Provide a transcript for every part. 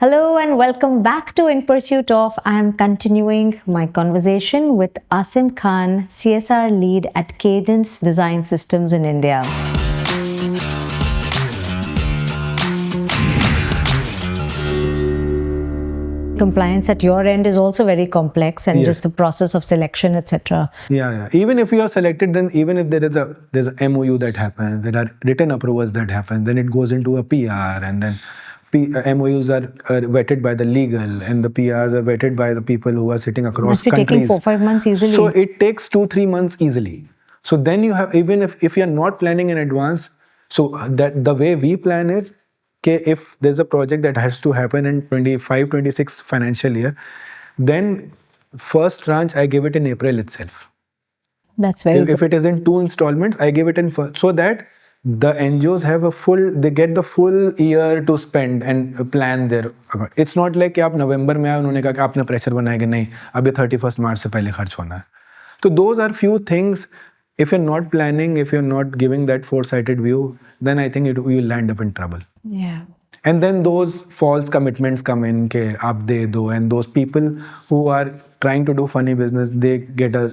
Hello and welcome back to In Pursuit of. I am continuing my conversation with Asim Khan, CSR Lead at Cadence Design Systems in India. Compliance at your end is also very complex, and just the process of selection, etc. Yeah. Even if you are selected, then even if there's a MOU that happens, there are written approvals that happen, then it goes into a PR, and then MOUs are vetted by the legal, and the PRs are vetted by the people who are sitting across Must be countries. taking 4-5 months easily. So it takes 2-3 months easily. So then you have, even if you're not planning in advance, so that the way we plan it, if there's a project that has to happen in 25-26 financial year, then first tranche I give it in April itself. That's very good. If it is in 2 installments, I give it in first, so that the NGOs have they get the full year to spend and plan their. It's not like कि आप नवंबर में आए उन्होंने कहा कि आपने pressure बनाया कि नहीं अभी 31 मार्च से पहले खर्च होना है. So those are few things. If you're not planning, if you're not giving that foresighted view, then I think you'll land up in trouble. Yeah. And then those false commitments come in ke aap de do, and those people who are trying to do funny business, they get a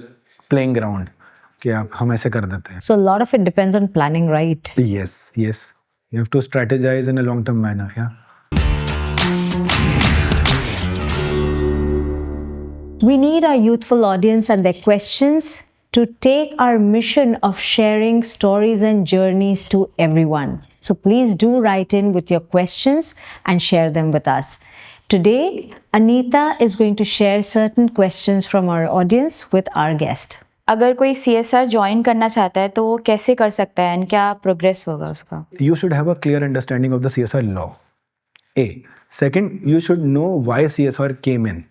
playing ground कि आप हम ऐसे कर देते हैं. So a lot of it depends on planning, right? Yes. You have to strategize in a long-term manner. Yeah. We need our youthful audience and their questions to take our mission of sharing stories and journeys to everyone. So please do write in with your questions and share them with us. Today, Anita is going to share certain questions from our audience with our guest. अगर कोई CSR join करना चाहता है तो वो कैसे कर सकता है और क्या प्रोग्रेस होगा उसका? You should have a clear understanding of the CSR law. Second, you should know why CSR came in.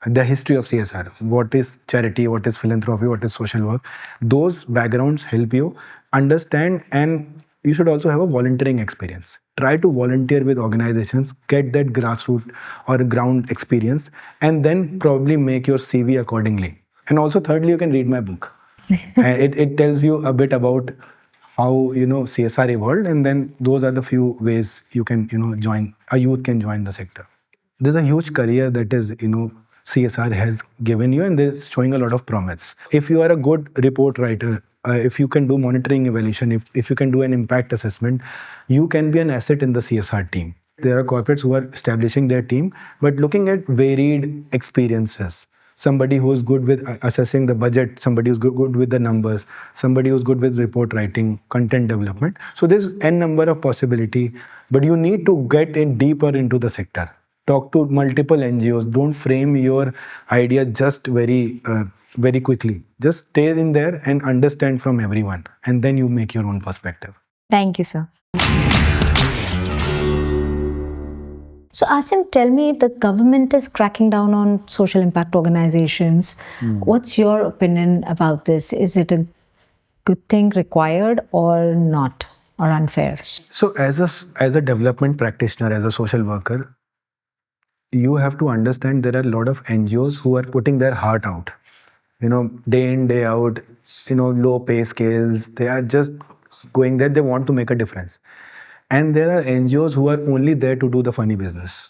The history of CSR. What is charity? What is philanthropy? What is social work? Those backgrounds help you understand, and you should also have a volunteering experience. Try to volunteer with organizations, get that grassroots or ground experience, and then probably make your CV accordingly. And also, thirdly, you can read my book. It tells you a bit about how CSR evolved, and then those are the few ways you can join. A youth can join the sector. There's a huge career that is CSR has given you, and it's showing a lot of promise. If you are a good report writer, if you can do monitoring evaluation, if you can do an impact assessment, you can be an asset in the CSR team. There are corporates who are establishing their team, but looking at varied experiences. Somebody who is good with assessing the budget, somebody who's good with the numbers, somebody who's good with report writing, content development. So there's n number of possibility, but you need to get in deeper into the sector. Talk to multiple NGOs. Don't frame your idea just very quickly. Just stay in there and understand from everyone, and then you make your own perspective. Thank you, sir. So Asim, tell me, the government is cracking down on social impact organizations. What's your opinion about this? Is it a good thing, required, or not, or unfair? So as a development practitioner, as a social worker, you have to understand there are a lot of NGOs who are putting their heart out. Day in, day out, low pay scales. They are just going there. They want to make a difference. And there are NGOs who are only there to do the funny business.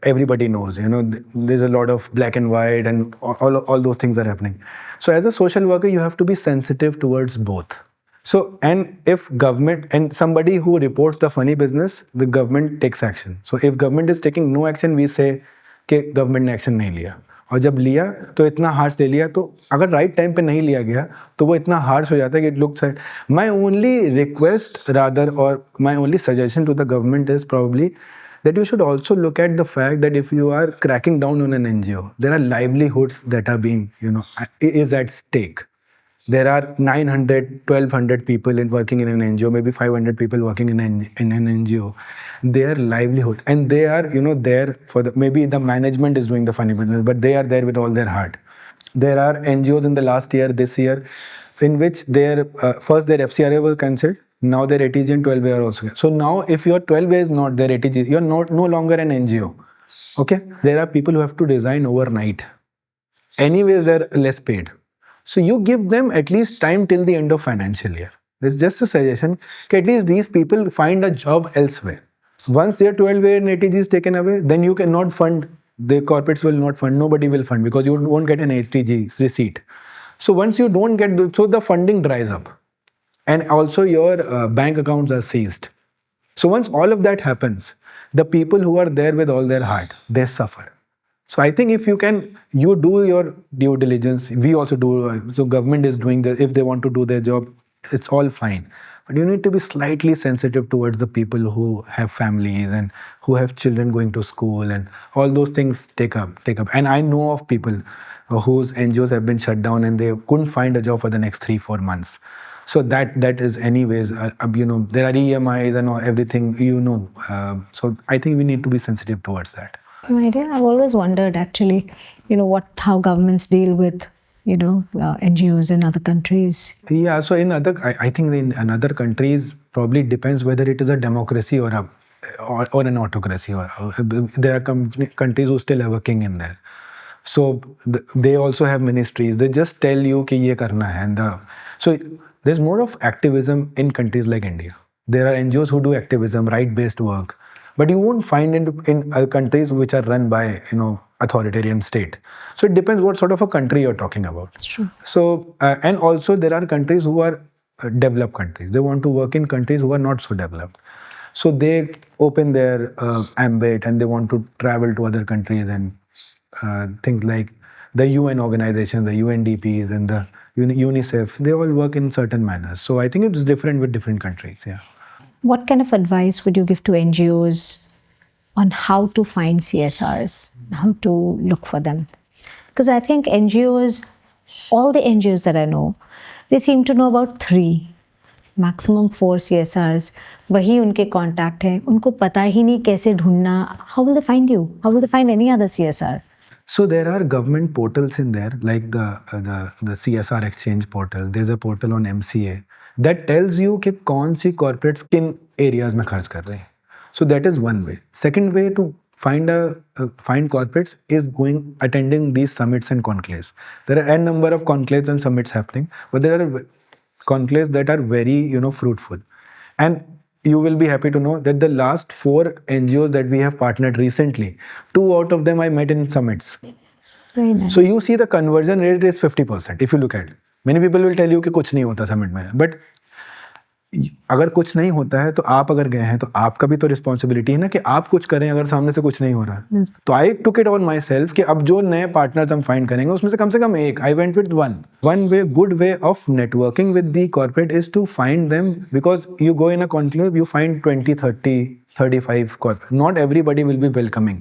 Everybody knows, there's a lot of black and white, and all those things are happening. So as a social worker, you have to be sensitive towards both. So, and if government, and somebody who reports the funny business, the government takes action. So if government is taking no action, we say कि government ने action नहीं लिया. और जब लिया तो इतना harsh ले लिया, तो अगर राइट टाइम पे नहीं लिया गया तो वो इतना हार्श हो जाता है कि it looks like. My only request rather, और my only suggestion to the government is probably that you should also look at the fact that if you are cracking down on an NGO, there are livelihoods that are being, is at stake. There are 900, 1200 people working in an NGO, maybe 500 people working in an NGO. Their livelihood, and they are, there for maybe the management is doing the funny business, but they are there with all their heart. There are NGOs in the last year, this year, in which first their FCRA was cancelled. Now their ATG and 12A are also. So now if your 12A is not their ATG, you're no longer an NGO. Okay? There are people who have to resign overnight. Anyways, they're less paid. So you give them at least time till the end of financial year. There's just a suggestion that at least these people find a job elsewhere. Once your 12A and ATG is taken away, then you cannot fund, the corporates will not fund, nobody will fund because you won't get an ATG receipt. So once you don't get, so the funding dries up. And also your bank accounts are seized. So once all of that happens, the people who are there with all their heart, they suffer. So I think if you can, you do your due diligence. We also do. So government is doing this. If they want to do their job, it's all fine. But you need to be slightly sensitive towards the people who have families and who have children going to school, and all those things take up. And I know of people whose NGOs have been shut down and they couldn't find a job for the next 3-4 months. So that is anyways, there are EMIs and everything, so I think we need to be sensitive towards that. My dear, I've always wondered actually, how governments deal with, NGOs in other countries. Yeah, so I think in other countries, probably depends whether it is a democracy or an autocracy. There are countries who still are working in there. So they also have ministries. They just tell you कि ये करना है, so there's more of activism in countries like India. There are NGOs who do activism, right-based work, but you won't find in countries which are run by authoritarian state. So it depends what sort of a country you're talking about. That's true. So and also there are countries who are developed countries. They want to work in countries who are not so developed. So they open their ambit and they want to travel to other countries, and things like the UN organizations, the UNDPs and the UNICEF, they all work in certain manners. So I think it's different with different countries. Yeah. What kind of advice would you give to NGOs on how to find CSRs, how to look for them? Because I think NGOs, all the NGOs that I know, they seem to know about 3, maximum 4 CSRs. वही उनके contact है, उनको पता ही नहीं कैसे ढूंढना. How will they find you? How will they find any other CSR? So there are government portals in there, like the CSR exchange portal. There's a portal on MCA that tells you कि कौन सी corporates किन areas में खर्च कर रहे हैं. So that is one way. Second way to find corporates is attending these summits and conclaves. There are n number of conclaves and summits happening, but there are conclaves that are very fruitful. And you will be happy to know that the last 4 NGOs that we have partnered recently, 2 out of them I met in summits. Very nice. So you see the conversion rate is 50% if you look at it. Many people will tell you कि कुछ नहीं होता summit में, but अगर कुछ नहीं होता है तो आप अगर गए हैं तो आपका भी तो रिस्पॉन्सिबिलिटी है ना कि आप कुछ करें अगर सामने से कुछ नहीं हो रहा है. तो I took it on myself कि अब जो नए पार्टनर्स हम फाइंड करेंगे उसमें से कम एक. I went with one way good way of networking with the corporate is to find them, because you go in a conclave, you find 20, 30, 35 corporate. Not everybody will be welcoming.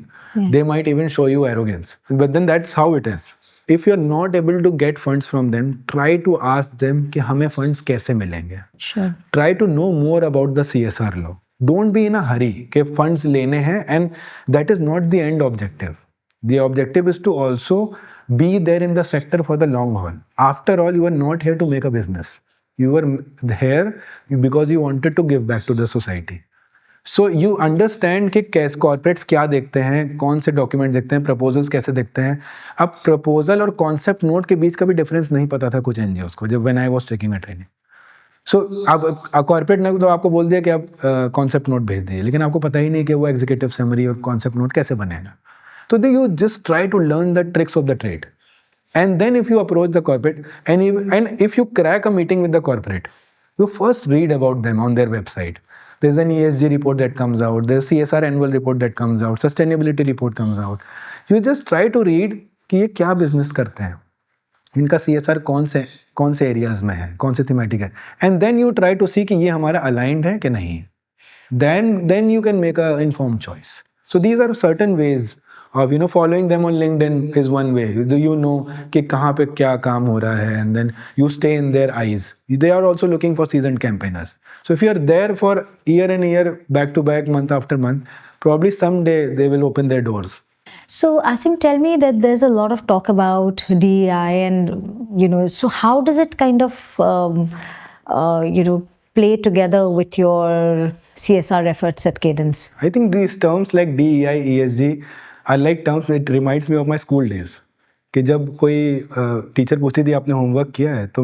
They might even show you arrogance, but then that's how it is. If you're not able to get funds from them, try to ask them कि हमें funds कैसे मिलेंगे. Sure. Try to know more about the CSR law. Don't be in a hurry कि funds लेने हैं, and that is not the end objective. The objective is to also be there in the sector for the long haul. After all, you are not here to make a business. You are here because you wanted to give back to the society. So you understand कि कैसे corporates क्या देखते हैं, कौन से document देखते हैं, proposals कैसे देखते हैं. अब प्रपोजल और कॉन्सेप्ट नोट के बीच का भी डिफरेंस नहीं पता था कुछ एनजीओस को जब when I was taking a training. So अब कॉर्पोरेट ने तो आपको बोल दिया कि आप कॉन्सेप्ट नोट भेज दीजिए, लेकिन आपको पता ही नहीं कि वो एग्जीक्यूटिव समरी और कॉन्सेप्ट नोट कैसे बनेगा. तो you just try to learn the tricks of the trade, and then if you approach the corporate and if you crack a meeting with the corporate, you first read about them on their website. There's an ESG report that comes out. There's CSR annual report that comes out. Sustainability report comes out. You just try to read कि ये क्या business करते हैं, इनका CSR कौन से areas में है, कौन से thematic है, and then you try to see कि ये हमारा aligned है कि नहीं. Then you can make a informed choice. So these are certain ways of following them on LinkedIn is one way. Do you know कि कहाँ पे क्या काम हो रहा है, and then you stay in their eyes. They are also looking for seasoned campaigners. So if you are there for year and year, back to back, month after month, probably someday they will open their doors. So Asim, tell me that there's a lot of talk about DEI, and so how does it kind of play together with your CSR efforts at Cadence? I think these terms like DEI, ESG are like terms that reminds me of my school days. कि जब कोई teacher पूछती थी आपने homework किया है, तो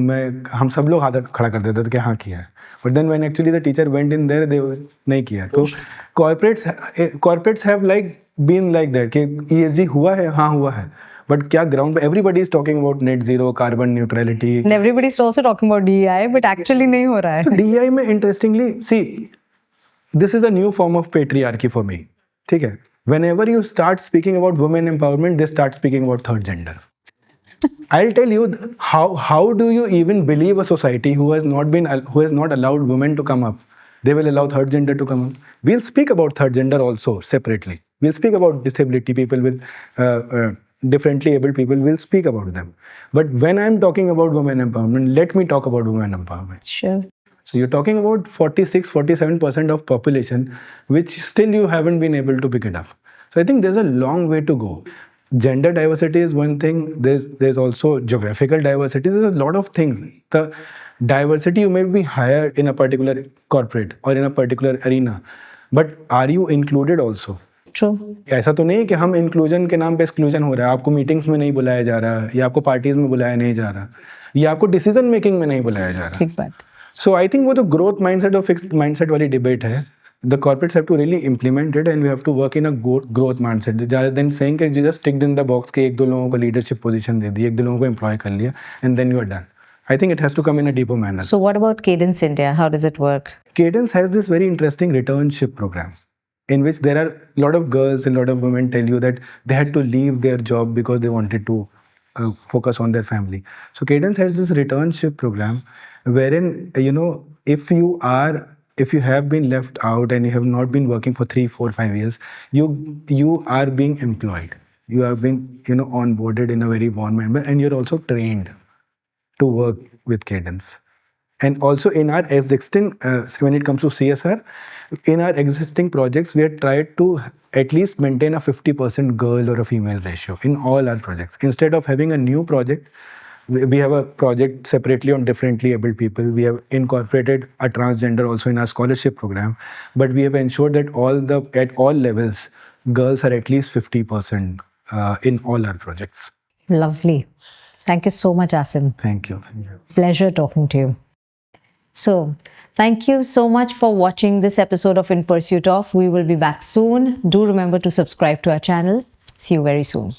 हम सब लोग हाथ खड़ा कर देते थे कि हाँ किया है, but then when actually the teacher went in there they नहीं किया. तो corporates have like been like that कि ESG हुआ है, हाँ हुआ है, बट क्या ग्राउंड पे everybody is talking about net zero, carbon neutrality, And everybody is also talking about DEI, but actually नहीं हो रहा है. तो DEI में interestingly see this is a new form of patriarchy for me. ठीक है, whenever you start speaking about women empowerment, they start speaking about third gender. I'll tell you how do you even believe a society who has not allowed women to come up, they will allow third gender to come up. We'll speak about third gender also separately. We'll speak about disability people with differently abled people. We'll speak about them. But when I'm talking about women empowerment, let me talk about women empowerment. Sure. So you're talking about 46-47% of population, which still you haven't been able to pick it up. So I think there's a long way to go. Gender diversity is one thing. There's also geographical diversity. There's a lot of things. The diversity you may be higher in a particular corporate or in a particular arena, but are you included also? True. ऐसा तो नहीं कि हम inclusion के नाम पे exclusion हो रहा है, आपको मीटिंग्स में नहीं बुलाया जा रहा, या आपको पार्टीज में बुलाया नहीं जा रहा, या आपको डिसीजन मेकिंग में नहीं बुलाया जा रहा. ठीक बात. So I think वो तो growth mindset और fixed mindset वाली debate है. The corporates have to really implement it, and we have to work in a growth mindset rather than saying कि just ticked in the box कि एक दो लोगों को leadership position दे दी, एक दो लोगों को employ कर लिया, and then you are done. I think it has to come in a deeper manner. So what about Cadence India? How does it work? Cadence has this very interesting returnship program in which there are a lot of girls and a lot of women tell you that they had to leave their job because they wanted to focus on their family. So Cadence has this returnship program wherein, you know, if you have been left out and you have not been working for 3, 4, 5 years, you are being employed. You are being, you know, onboarded in a very warm manner, and you're also trained to work with Cadence. And also in our existing, when it comes to CSR, in our existing projects, we have tried to at least maintain a 50% girl or a female ratio in all our projects. Instead of having a new project, we have a project separately on differently abled people. We have incorporated a transgender also in our scholarship program, but we have ensured that at all levels, girls are at least 50% in all our projects. Lovely. Thank you so much, Asim. Thank you. Pleasure talking to you. So, thank you so much for watching this episode of In Pursuit Of. We will be back soon. Do remember to subscribe to our channel. See you very soon.